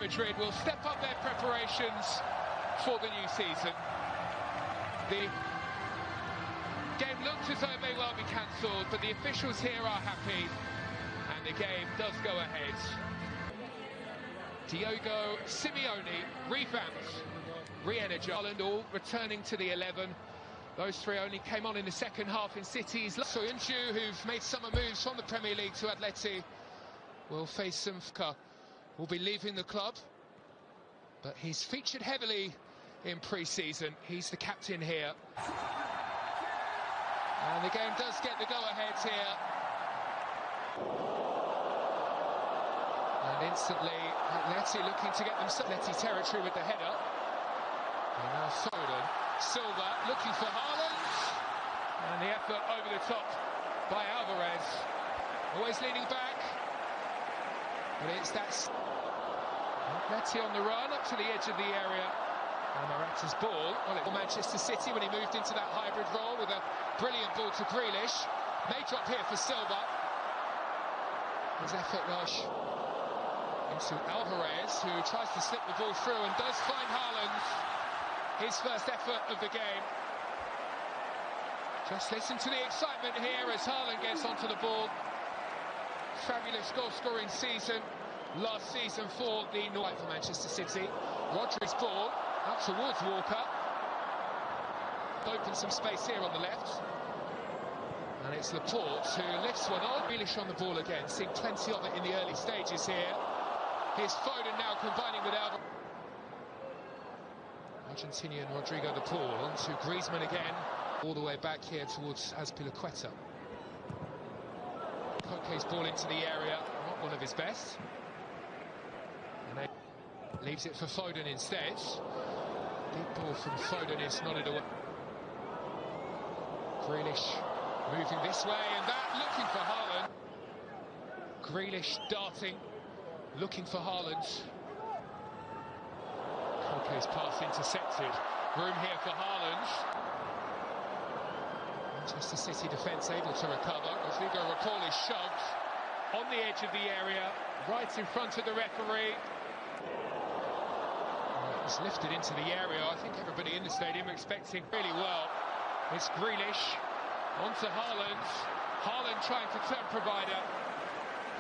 Madrid will step up their preparations for the new season. The game looks as though it may well be cancelled, but the officials here are happy, and the game does go ahead. Diego Simeone revamps, re-energised, all returning to the 11. Those three only came on in the second half in City's. Soyuncu, who've made summer moves from the Premier League to Atletico, will face some will be leaving the club, but he's featured heavily in pre-season. He's the captain here. And the game does get the go-ahead here. And instantly, Atleti looking to get them Atleti territory with the header. And now Foden, Silva looking for Haaland. And the effort over the top by Alvarez. Always leaning back. But it's Atleti on the run up to the edge of the area. And Morata's ball, well, it was Manchester City when he moved into that hybrid role with a brilliant ball to Grealish. May drop here for Silva. His effort rush into Alvarez, who tries to slip the ball through and does find Haaland. His first effort of the game. Just listen to the excitement here as Haaland gets onto the ball. Fabulous goal-scoring season last season for the North for Manchester City. Rodri's ball out towards Walker. Opens some space here on the left. And it's Laporte who lifts one on. Grealish on the ball again, seeing plenty of it in the early stages here. Here's Foden now combining with Alvarez. Argentinian Rodrigo de Paul onto Griezmann again. All the way back here towards Azpilicueta. Koke's ball into the area, not one of his best. And they leaves it for Foden instead. Deep ball from Foden is nodded away. Grealish moving this way, and that looking for Haaland. Grealish darting, looking for Haaland. Koke's pass intercepted. Room here for Haaland. Manchester City defence able to recover. Rodrigo de Paul is shoved on the edge of the area, right in front of the referee. It's lifted into the area. I think everybody in the stadium expecting really well. It's Grealish onto Haaland. Haaland trying to turn provider.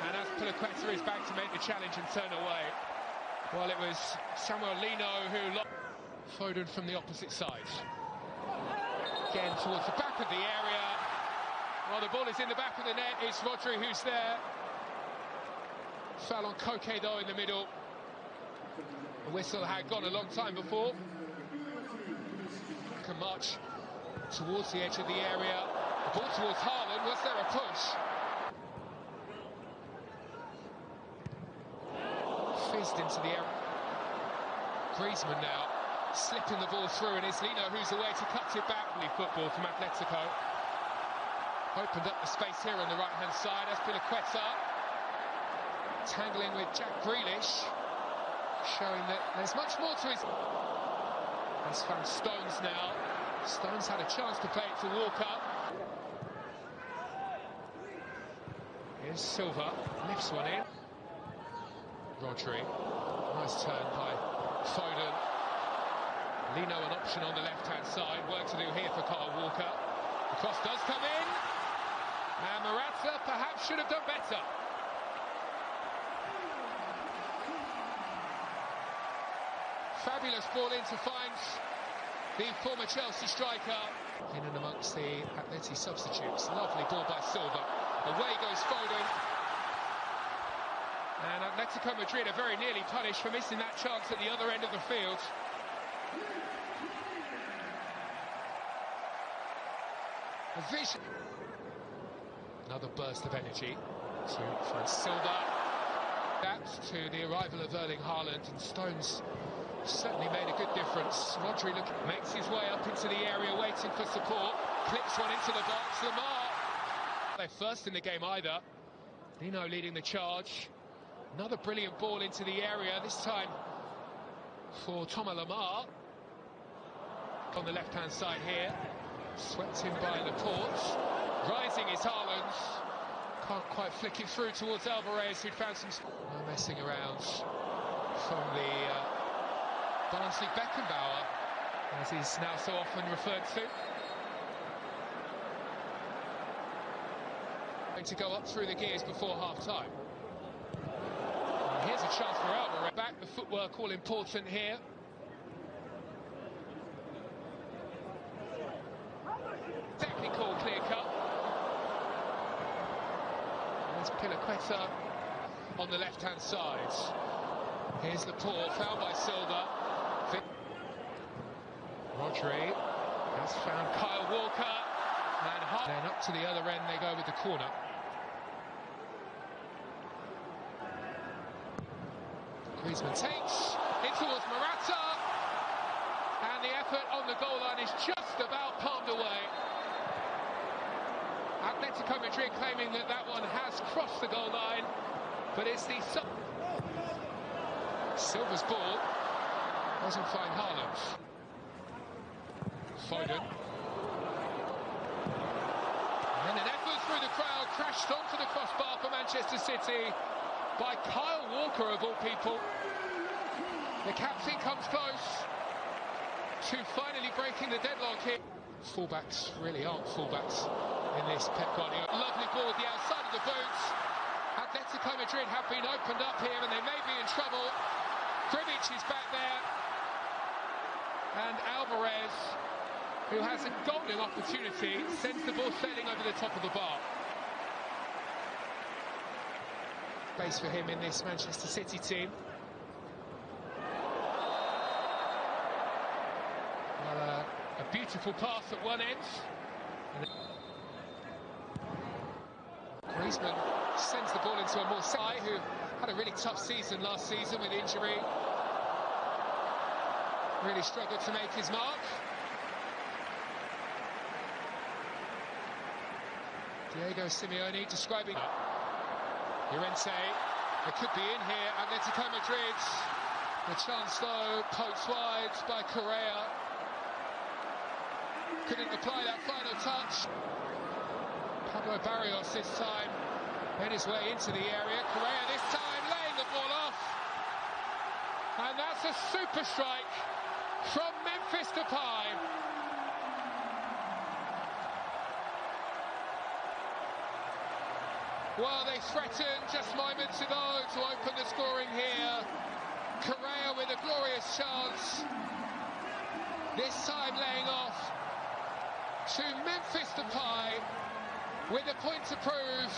And Azpilicueta is back to make the challenge and turn away. Well, it was Samuel Lino who lost. Foden from the opposite side. Again towards the back of the area. Well, the ball is in the back of the net. It's Rodri who's there. Foul on Koke though in the middle. The whistle had gone a long time before. Can march towards the edge of the area. The ball towards Haaland. Was there a push? Fizzed into the area. Griezmann now slipping the ball through, and it's Lino who's away to cut it back. Football from Atletico. Opened up the space here on the right-hand side. Azpilicueta tangling with Jack Grealish, showing that there's much more to his... Has found Stones now. Stones had a chance to play it to Walker. Here's Silva, lifts one in. Rodri, nice turn by Foden. Lino an option on the left-hand side. Work to do here for Kyle Walker. The cross does come in. And Morata perhaps should have done better. Fabulous ball in to find the former Chelsea striker. In and amongst the Atleti substitutes. Lovely ball by Silva. Away goes Foden. And Atletico Madrid are very nearly punished for missing that chance at the other end of the field. A vision. Another burst of energy to find Silva. That's to the arrival of Erling Haaland, and Stones certainly made a good difference. Rodri makes his way up into the area, waiting for support. Clips one into the box. Lamar. They're first in the game either. Lino leading the charge. Another brilliant ball into the area, this time for Thomas Lamar. On the left-hand side here. Swept in by Laporte. Rising is Haaland. Can't quite flick it through towards Alvarez, who'd found some... No messing around from the Barnsley Beckenbauer, as he's now so often referred to. Going to go up through the gears before half-time. Here's a chance for Alvarez. Back, the footwork all important here. Technical clear-cut. There's Pilaqueta on the left-hand side. Here's the Paul, fouled by Silva. Rodri has found Kyle Walker, and then up to the other end they go with the corner. Griezmann takes in towards Morata, and the effort on the goal line is just about palmed away. Atletico Madrid claiming that that one has crossed the goal line, but it's the... Silva's ball doesn't find Haaland. Foden. And then an effort through the crowd, crashed onto the crossbar for Manchester City by Kyle Walker, of all people. The captain comes close to finally breaking the deadlock here. Fullbacks really aren't fullbacks in this Pep Guardiola. Lovely ball at the outside of the boot. Atletico Madrid have been opened up here and they may be in trouble. Gribic is back there. And Alvarez, who has a golden opportunity, sends the ball sailing over the top of the bar. Base for him in this Manchester City team. Well, a beautiful pass at one end. Griezmann sends the ball into a more side who had a really tough season last season with injury. Really struggled to make his mark. Diego Simeone describing Llorente. It could be in here. Atletico Madrid. The chance though poked wide by Correa. Couldn't apply that final touch. Pablo Barrios this time made his way into the area. Correa this time laying the ball off. And that's a super strike from Memphis Depay. Well, they threatened just moments ago to open the scoring here. Correa with a glorious chance. This time laying off to Memphis Depay with a point to prove.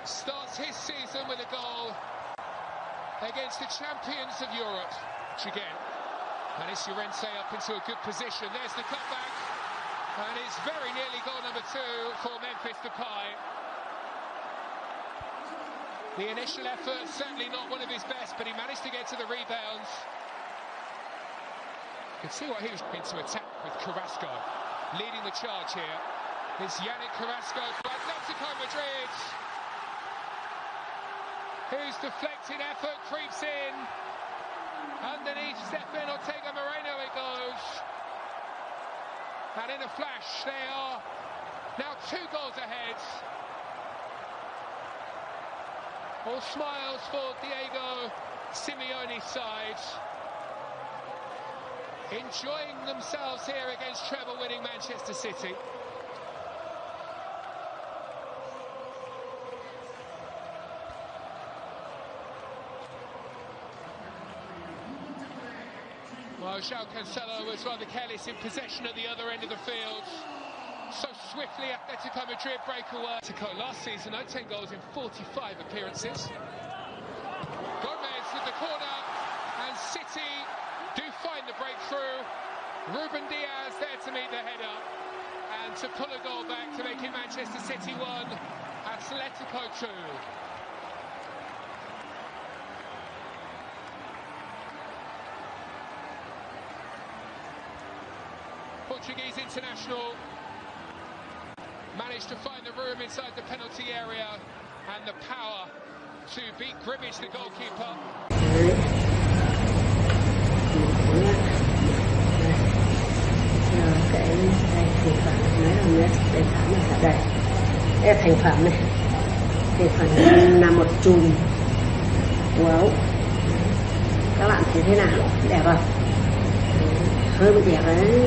Starts his season with a goal against the champions of Europe. Again, and it's Llorente up into a good position. There's the cutback, and it's very nearly goal number 2 for Memphis Depay. The initial effort certainly not one of his best, but he managed to get to the rebounds. You can see what he was into attack with Carrasco leading the charge here. It's Yannick Carrasco for Atletico Madrid, whose deflected effort creeps in. Underneath Stephen Ortega Moreno it goes. And in a flash they are now 2 goals ahead. All smiles for Diego Simeone's side. Enjoying themselves here against treble-winning Manchester City. Well, João Cancelo was rather careless in possession at the other end of the field. So swiftly Atletico Madrid break away. Atletico last season had 10 goals in 45 appearances. Gomez with the corner, and City do find the breakthrough. Ruben Diaz there to meet the header and to pull a goal back to make it Manchester City 1, Atletico 2. Portuguese international managed to find the room inside the penalty area and the power to beat Gribic, the goalkeeper. Cái này thì khoảng mấy đồng nhất để thả mặt ở đây. Đây là thành phẩm này. Thành phẩm là một chùm của ấu. Các bạn thấy thế nào? Đẹp không? Hơi bị đẹp đấy.